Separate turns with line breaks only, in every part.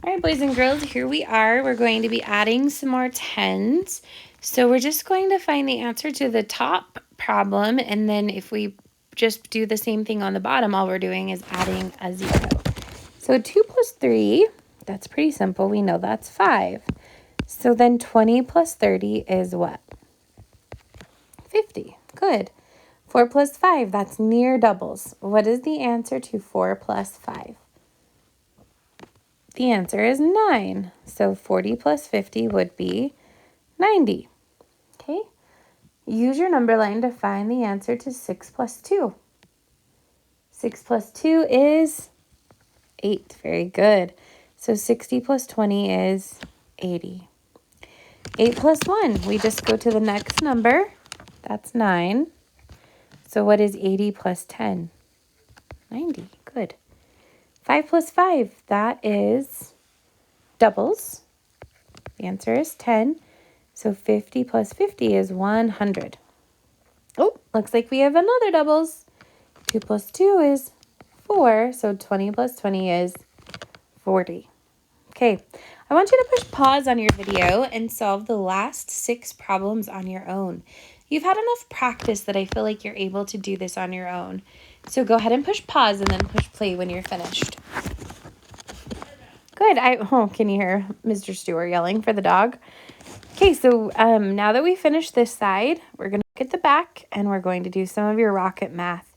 All right, boys and girls, here we are. We're going to be adding some more tens. So we're just going to find the answer to the top problem, and then if we just do the same thing on the bottom, all we're doing is adding a 0. So 2 plus 3, that's pretty simple. We know that's 5. So then 20 plus 30 is what? 50. Good. 4 plus 5, that's near doubles. What is the answer to 4 plus 5? The answer is 9. So 40 plus 50 would be 90. Okay? Use your number line to find the answer to 6 plus 2. 6 plus 2 is 8. Very good. So 60 plus 20 is 80. 8 plus 1. We just go to the next number. That's 9. So what is 80 plus 10? 90. Good. 5 plus 5. That is doubles. The answer is 10. So 50 plus 50 is 100. Oh, looks like we have another doubles. 2 plus 2 is 4. So 20 plus 20 is 40. Okay, I want you to push pause on your video and solve the last 6 problems on your own. You've had enough practice that I feel like you're able to do this on your own. So go ahead and push pause and then push play when you're finished. Good. Can you hear Mr. Stewart yelling for the dog? Okay, so now that we finished this side, we're going to look at the back and we're going to do some of your rocket math.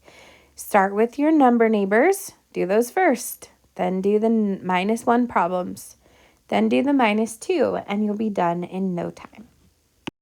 Start with your number neighbors. Do those first. Then do the -1 problems. Then do the -2, and you'll be done in no time.